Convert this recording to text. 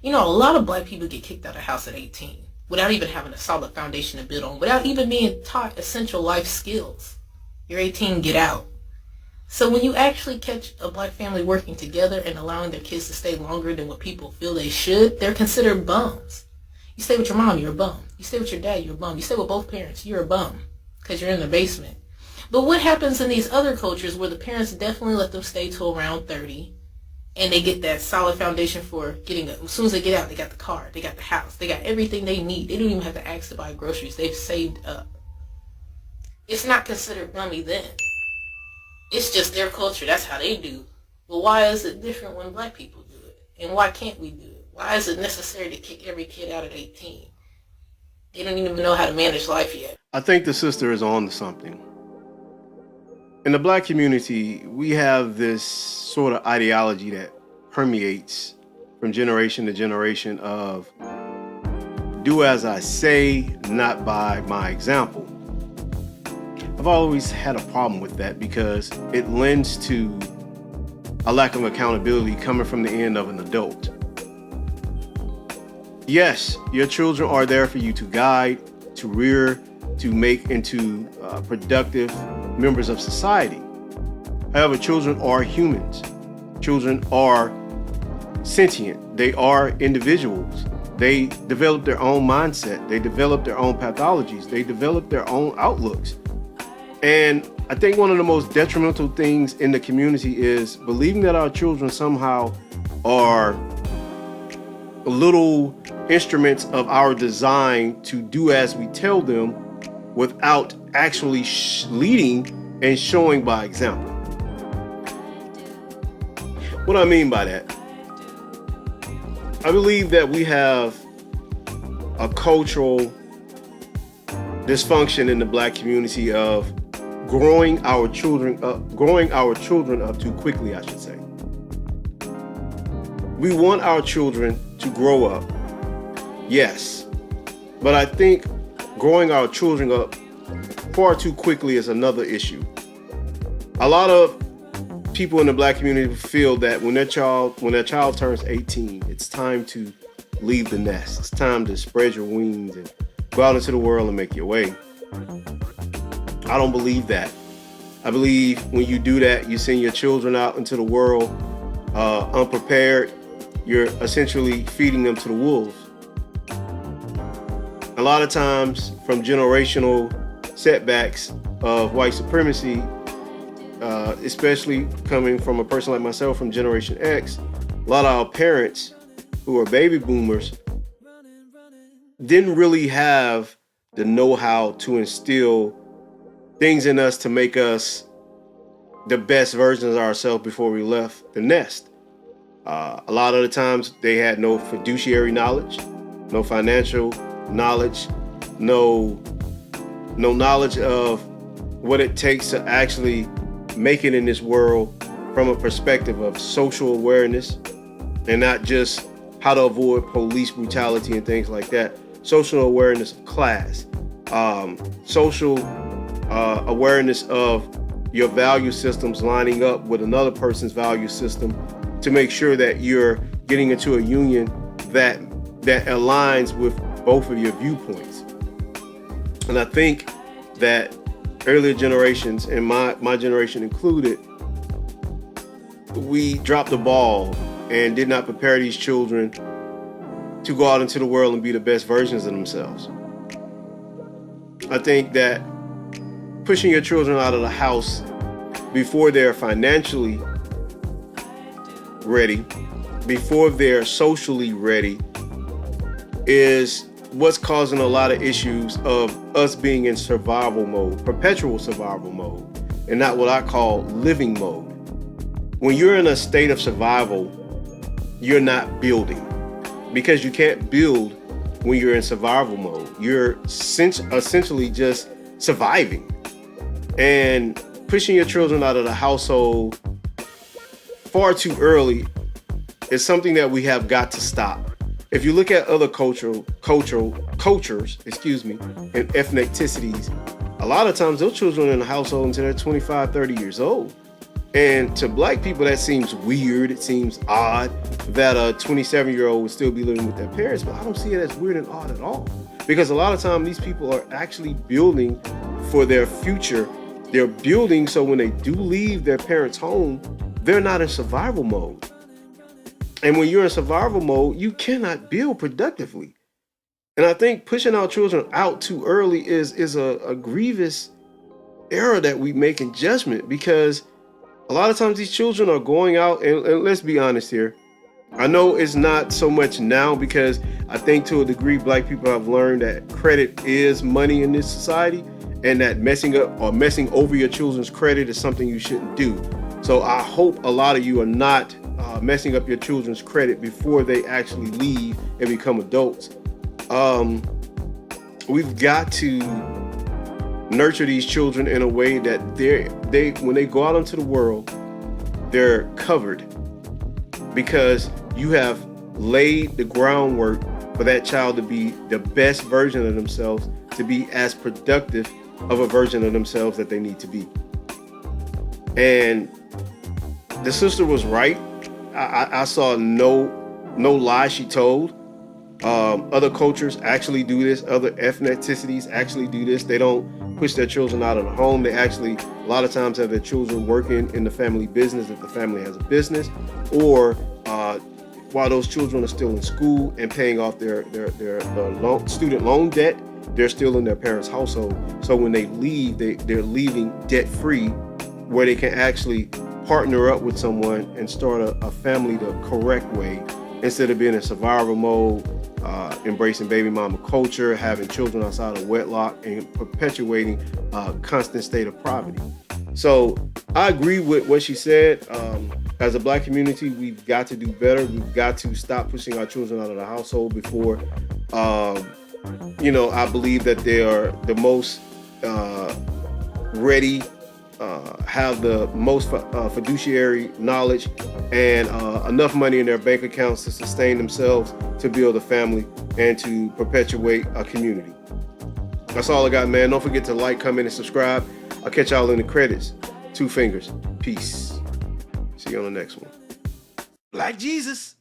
You know, a lot of black people get kicked out of the house at 18 without even having a solid foundation to build on, without even being taught essential life skills. You're 18, get out. So when you actually catch a black family working together and allowing their kids to stay longer than what people feel they should, they're considered bums. You stay with your mom, you're a bum. You stay with your dad, you're a bum. You stay with both parents, you're a bum because you're in the basement. But what happens in these other cultures where the parents definitely let them stay till around 30 and they get that solid foundation for as soon as they get out, they got the car, they got the house, they got everything they need. They don't even have to ask to buy groceries. They've saved up. It's not considered bummy then. It's just their culture. That's how they do. But why is it different when black people do it? And why can't we do it? Why is it necessary to kick every kid out at 18? They don't even know how to manage life yet. I think the sister is on to something. In the black community, we have this sort of ideology that permeates from generation to generation of do as I say, not by my example. I've always had a problem with that because it lends to a lack of accountability coming from the end of an adult. Yes, your children are there for you to guide, to rear, to make into productive members of society. However, children are humans. Children are sentient. They are individuals. They develop their own mindset. They develop their own pathologies. They develop their own outlooks. And I think one of the most detrimental things in the community is believing that our children somehow are little instruments of our design to do as we tell them without actually leading and showing by example. What I mean by that, I believe that we have a cultural dysfunction in the black community of growing our children up too quickly, I should say. We want our children to grow up, yes, but I think growing our children up far too quickly is another issue. A lot of people in the black community feel that when their child turns 18, it's time to leave the nest. It's time to spread your wings and go out into the world and make your way. I don't believe that. I believe when you do that, you send your children out into the world unprepared. You're essentially feeding them to the wolves. A lot of times from generational setbacks of white supremacy, especially coming from a person like myself from Generation X, a lot of our parents who are baby boomers didn't really have the know-how to instill things in us to make us the best versions of ourselves before we left the nest. A lot of the times they had no fiduciary knowledge, no financial knowledge, no knowledge of what it takes to actually make it in this world from a perspective of social awareness and not just how to avoid police brutality and things like that. Social awareness of class, social awareness of your value systems lining up with another person's value system to make sure that you're getting into a union that aligns with both of your viewpoints. And I think that earlier generations, and my generation included, we dropped the ball and did not prepare these children to go out into the world and be the best versions of themselves. I think that pushing your children out of the house before they're financially ready, before they're socially ready, is what's causing a lot of issues of us being in survival mode, perpetual survival mode, and not what I call living mode. When you're in a state of survival, you're not building, because you can't build when you're in survival mode. You're essentially just surviving. And pushing your children out of the household far too early is something that we have got to stop. If you look at other cultures, and ethnicities, a lot of times those children in the household until they're 25, 30 years old. And to black people, that seems weird. It seems odd that a 27-year-old would still be living with their parents, but I don't see it as weird and odd at all. Because a lot of times these people are actually building for their future. They're building so when they do leave their parents' home, they're not in survival mode. And when you're in survival mode, you cannot build productively. And I think pushing our children out too early is a grievous error that we make in judgment, because a lot of times these children are going out, and let's be honest here. I know it's not so much now, because I think to a degree black people have learned that credit is money in this society, and that messing up or messing over your children's credit is something you shouldn't do. So I hope a lot of you are not messing up your children's credit before they actually leave and become adults. We've got to nurture these children in a way that they when they go out into the world, they're covered, because you have laid the groundwork for that child to be the best version of themselves, to be as productive of a version of themselves that they need to be. And the sister was right. I saw no lie she told. Other cultures actually do this. Other ethnicities actually do this. They don't push their children out of the home. They actually, a lot of times, have their children working in the family business if the family has a business, or while those children are still in school and paying off their student loan debt, they're still in their parents' household. So when they leave, they're leaving debt-free, where they can actually partner up with someone and start a family the correct way, instead of being in survival mode, embracing baby mama culture, having children outside of wedlock, and perpetuating a constant state of poverty. So I agree with what she said. As a black community, we've got to do better. We've got to stop pushing our children out of the household before, I believe that they are the most ready, have the most fiduciary knowledge, and enough money in their bank accounts to sustain themselves, to build a family, and to perpetuate a community. That's all I got, man. Don't forget to like, comment, and subscribe. I'll catch y'all in the credits. 2 fingers. Peace. See you on the next one. Like Jesus.